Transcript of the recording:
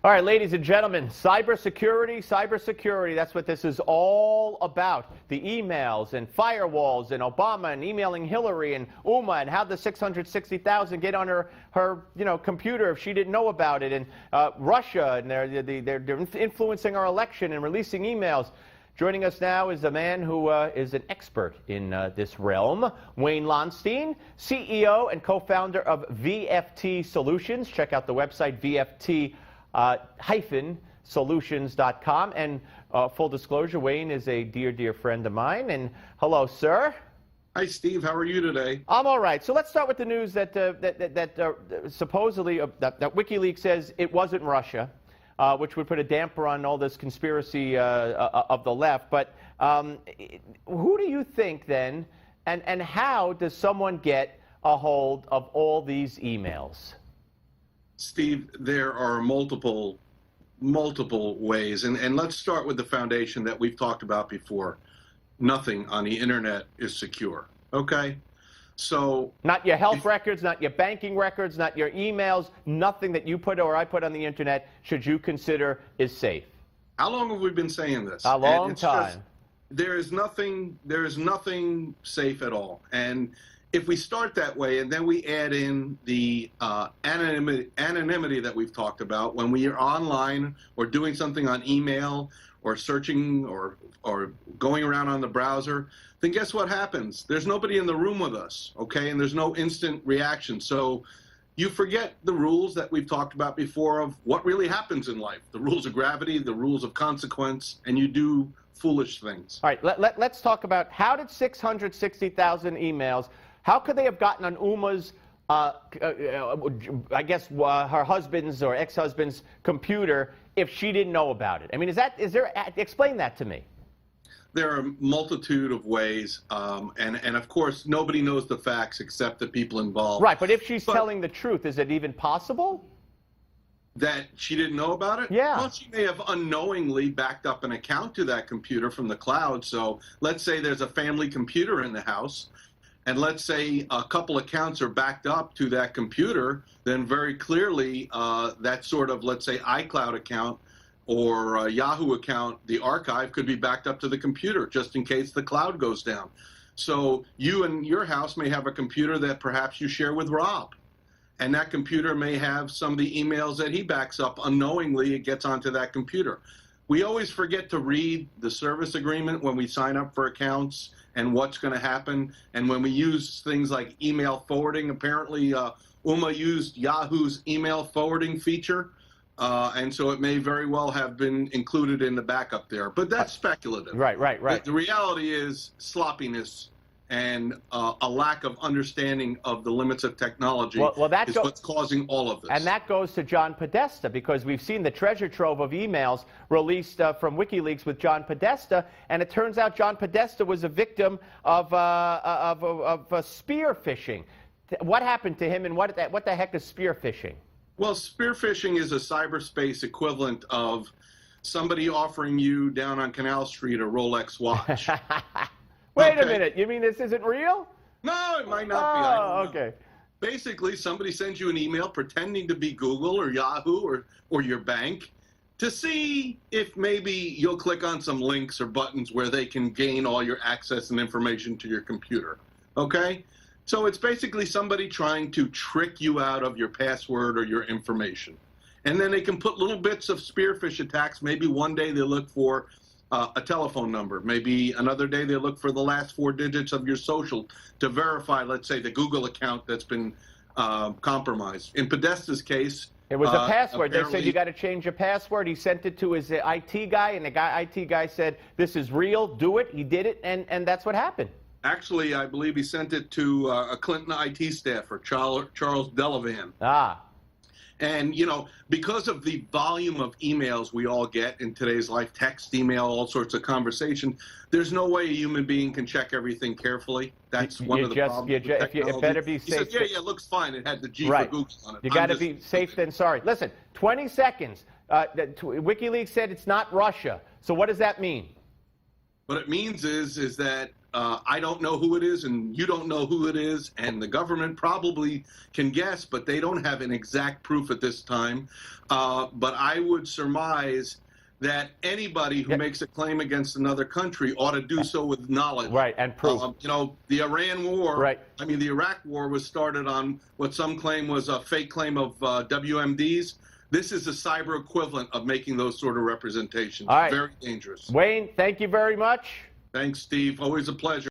All right, ladies and gentlemen, cybersecurity, that's what this is all about. The emails and firewalls and Obama and emailing Hillary and Uma and how the 660,000 get on her computer if she didn't know about it, and Russia, and they're influencing our election and releasing emails. Joining us now is a man who is an expert in this realm, Wayne Lonstein, CEO and co-founder of VFT Solutions. Check out the website, VFT-solutions.com. And full disclosure, Wayne is a dear friend of mine. And hello, sir. Hi, Steve. How are you today? I'm all right. So let's start with the news that supposedly that Wikileaks says it wasn't Russia, which would put a damper on all this conspiracy of the left. But who do you think then, and how does someone get a hold of all these emails? Steve, there are multiple ways, and let's start with the foundation that we've talked about before. Nothing on the internet is secure, okay? So not your health records, not your banking records, not your emails, nothing that you put or I put on the internet should you consider is safe. How long have we been saying this? A long time. There is nothing safe at all. And if we start that way and then we add in the anonymity that we've talked about, when we are online or doing something on email or searching or going around on the browser, then guess what happens? There's nobody in the room with us, okay? And there's no instant reaction. So you forget the rules that we've talked about before of what really happens in life, the rules of gravity, the rules of consequence, and you do foolish things. All right, let's talk about how did 660,000 emails, how could they have gotten on Uma's, I guess, her husband's or ex-husband's computer if she didn't know about it? I mean, explain that to me. There are a multitude of ways, and of course, nobody knows the facts except the people involved. Right, but if she's telling the truth, is it even possible? That she didn't know about it? Yeah. Well, she may have unknowingly backed up an account to that computer from the cloud. So let's say there's a family computer in the house, and let's say a couple accounts are backed up to that computer, then very clearly that sort of, let's say, iCloud account or a Yahoo account, the archive could be backed up to the computer just in case the cloud goes down. So you and your house may have a computer that perhaps you share with Rob, and that computer may have some of the emails that he backs up unknowingly. It gets onto that computer. We always forget to read the service agreement when we sign up for accounts and what's going to happen. And when we use things like email forwarding, apparently Uma used Yahoo's email forwarding feature. And so it may very well have been included in the backup there. But that's speculative. Right. But the reality is sloppiness and a lack of understanding of the limits of technology is what's causing all of this. And that goes to John Podesta, because we've seen the treasure trove of emails released from WikiLeaks with John Podesta, and it turns out John Podesta was a victim of spear phishing. What happened to him, and what the heck is spear phishing? Well, spear phishing is a cyberspace equivalent of somebody offering you down on Canal Street a Rolex watch. Wait a minute. You mean this isn't real? No, it might not be. Oh, okay. Basically, somebody sends you an email pretending to be Google or Yahoo or your bank to see if maybe you'll click on some links or buttons where they can gain all your access and information to your computer. Okay? So it's basically somebody trying to trick you out of your password or your information. And then they can put little bits of spearfish attacks. Maybe one day they look for a telephone number. Maybe another day they look for the last 4 digits of your social to verify, let's say, the Google account that's been compromised. In Podesta's case, it was a password. They said you got to change your password. He sent it to his IT guy, and the IT guy said, this is real, do it. He did it, and that's what happened. Actually, I believe he sent it to a Clinton IT staffer, Charles Delavan. Ah. And, you know, because of the volume of emails we all get in today's life, text, email, all sorts of conversation, there's no way a human being can check everything carefully. That's one of the problems with technology. It better be safe. He said, yeah, it looks fine. It had the G for Google on it. You got to be safe than sorry. Listen, 20 seconds. WikiLeaks said it's not Russia. So what does that mean? What it means is that I don't know who it is, and you don't know who it is, and the government probably can guess, but they don't have an exact proof at this time. But I would surmise that anybody who makes a claim against another country ought to do so with knowledge. Right, and proof. The Iran war, right. I mean, the Iraq war was started on what some claim was a fake claim of WMDs. This is a cyber equivalent of making those sort of representations. All right. Very dangerous. Wayne, thank you very much. Thanks, Steve. Always a pleasure.